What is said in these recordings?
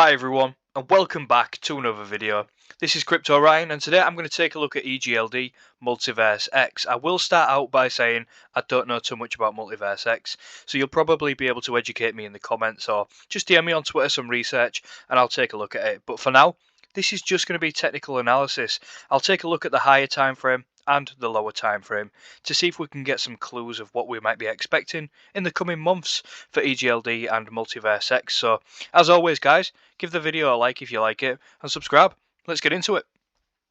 Hi everyone, and welcome back to another video. This is Crypto Ryan, and today I'm going to take a look at EGLD MultiversX. I will start out by saying I don't know too much about MultiversX, so you'll probably be able to educate me in the comments or just DM me on Twitter some research and I'll take a look at it. But for now, this is just going to be technical analysis. I'll take a look at the higher time frame and the lower time frame to see if we can get some clues of what we might be expecting in the coming months for EGLD and MultiversX. So as always guys, give the video a like if you like it and subscribe. Let's get into it.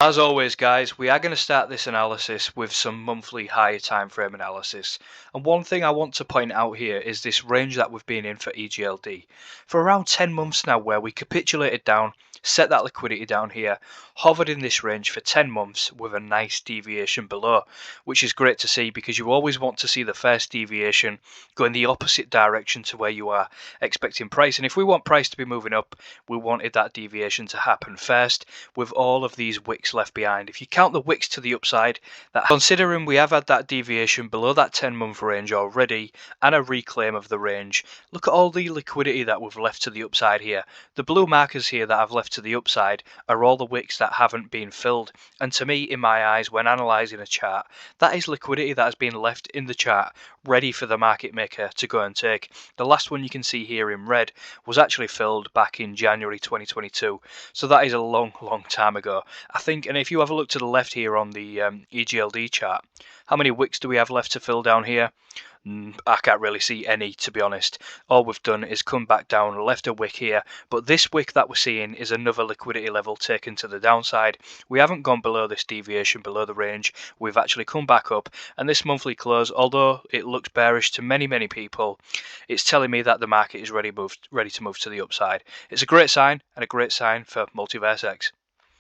As always guys, we are going to start this analysis with some monthly higher time frame analysis, and one thing I want to point out here is this range that we've been in for EGLD for around 10 months now, where we capitulated down, set that liquidity down here, hovered in this range for 10 months with a nice deviation below, which is great to see because you always want to see the first deviation go in the opposite direction to where you are expecting price. And if we want price to be moving up, we wanted that deviation to happen first with all of these wicks left behind. If you count the wicks to the upside, that considering we have had that deviation below that 10-month range already and a reclaim of the range, look at all the liquidity that we've left to the upside here. The blue markers here that I've left to the upside are all the wicks that haven't been filled, and to me, in my eyes, when analysing a chart, that is liquidity that has been left in the chart ready for the market maker to go and take. The last one you can see here in red was actually filled back in January 2022, so that is a long time ago, I think. And if you have a look to the left here on the EGLD chart, how many wicks do we have left to fill down here? I can't really see any, to be honest. All we've done is come back down, left a wick here, but this wick that we're seeing is another liquidity level taken to the downside. We haven't gone below this deviation, below the range. We've actually come back up, and this monthly close, although it looks bearish to many people, it's telling me that the market is ready to move to the upside. It's a great sign, and a great sign for MultiversX.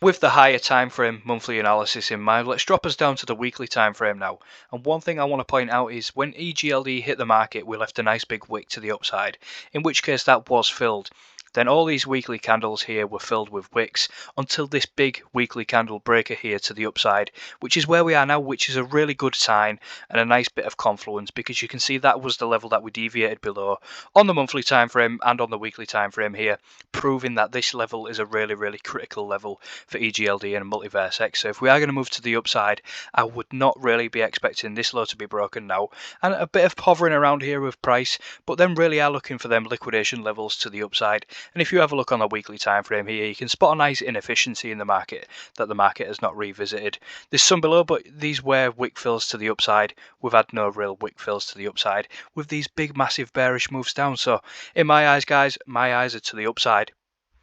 With the higher time frame monthly analysis in mind, let's drop us down to the weekly time frame now. And one thing I want to point out is when EGLD hit the market, we left a nice big wick to the upside, in which case that was filled. Then all these weekly candles here were filled with wicks until this big weekly candle breaker here to the upside, which is where we are now, which is a really good sign and a nice bit of confluence, because you can see that was the level that we deviated below on the monthly time frame and on the weekly time frame here, proving that this level is a really critical level for EGLD and MultiversX. So if we are going to move to the upside, I would not really be expecting this low to be broken now, and a bit of hovering around here with price, but then really are looking for them liquidation levels to the upside. And if you have a look on the weekly time frame here, you can spot a nice inefficiency in the market that the market has not revisited. There's some below, but these were wick fills to the upside. We've had no real wick fills to the upside with these big massive bearish moves down. So in my eyes guys, my eyes are to the upside.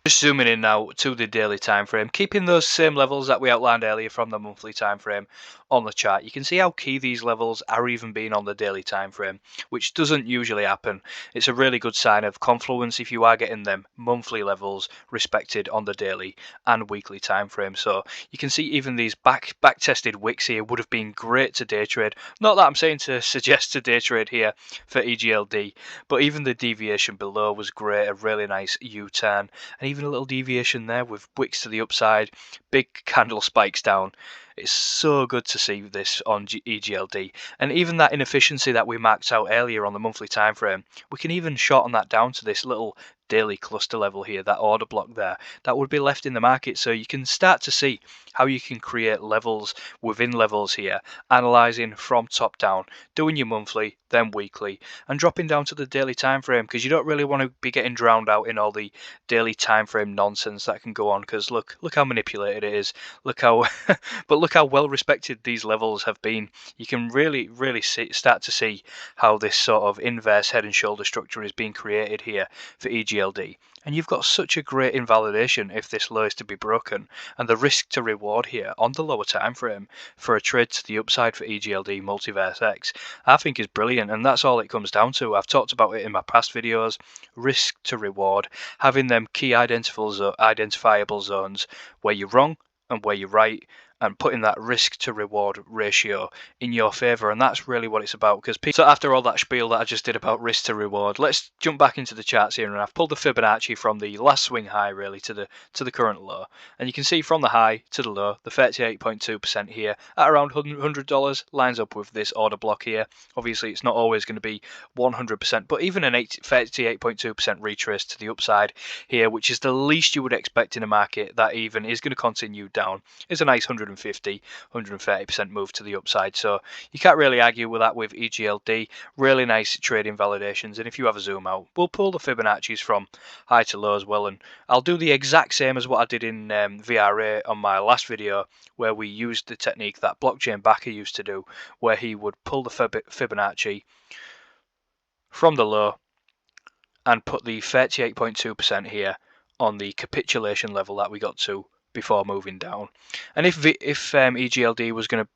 Just zooming in now to the daily time frame, keeping those same levels that we outlined earlier from the monthly time frame on the chart. You can see how key these levels are even being on the daily time frame, which doesn't usually happen. It's a really good sign of confluence if you are getting them monthly levels respected on the daily and weekly time frame. So you can see even these back tested wicks here would have been great to day trade. Not that I'm saying to suggest to day trade here for EGLD, but even the deviation below was great, a really nice U-turn, and even a little deviation there with wicks to the upside, big candle spikes down. It's so good to see this on EGLD, and even that inefficiency that we marked out earlier on the monthly time frame, we can even shorten that down to this little daily cluster level here, that order block there that would be left in the market. So you can start to see how you can create levels within levels here, analyzing from top down, doing your monthly, then weekly, and dropping down to the daily time frame, because you don't really want to be getting drowned out in all the daily time frame nonsense that can go on, because look how manipulated it is, look how but look how well respected these levels have been. You can really start to see how this sort of inverse head and shoulder structure is being created here for EGLD, and you've got such a great invalidation if this low is to be broken, and the risk to reward here on the lower time frame for a trade to the upside for EGLD MultiversX, I think is brilliant. And that's all it comes down to. I've talked about it in my past videos, risk to reward, having them key identifiable zones where you're wrong and where you're right, and putting that risk to reward ratio in your favor. And that's really what it's about. Because so after all that spiel that I just did about risk to reward, let's jump back into the charts here, and I've pulled the Fibonacci from the last swing high really to the current low, and you can see from the high to the low, the 38.2% here at around $100 lines up with this order block here. Obviously it's not always going to be 100%, but even an 38.2% retrace to the upside here, which is the least you would expect in a market that even is going to continue down, is a nice 130% move to the upside. So you can't really argue with that with EGLD. Really nice trading validations. And if you have a zoom out, we'll pull the Fibonacci's from high to low as well. And I'll do the exact same as what I did in VRA on my last video, where we used the technique that blockchain backer used to do, where he would pull the Fibonacci from the low and put the 38.2% here on the capitulation level that we got to before moving down. And if EGLD was going to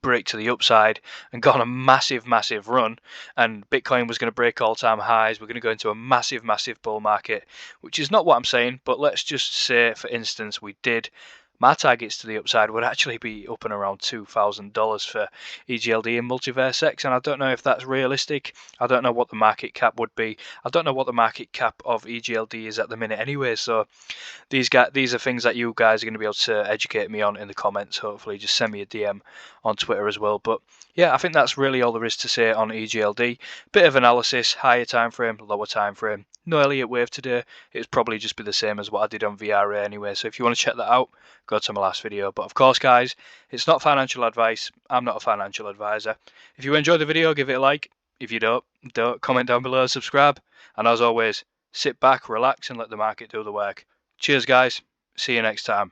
break to the upside and go on a massive run, and Bitcoin was going to break all-time highs, we're going to go into a massive bull market, which is not what I'm saying, but let's just say for instance we did, my targets to the upside would actually be up and around $2,000 for EGLD and MultiversX, and I don't know if that's realistic. I don't know what the market cap would be. I don't know what the market cap of EGLD is at the minute anyway, so these are things that you guys are going to be able to educate me on in the comments. Hopefully just send me a DM on Twitter as well. But yeah, I think that's really all there is to say on EGLD. Bit of analysis, higher time frame, lower time frame. No Elliott wave today. It's probably just be the same as what I did on VRA anyway. So if you want to check that out, go to my last video. But of course, guys, it's not financial advice. I'm not a financial advisor. If you enjoyed the video, give it a like. If you don't, comment down below, subscribe. And as always, sit back, relax, and let the market do the work. Cheers, guys. See you next time.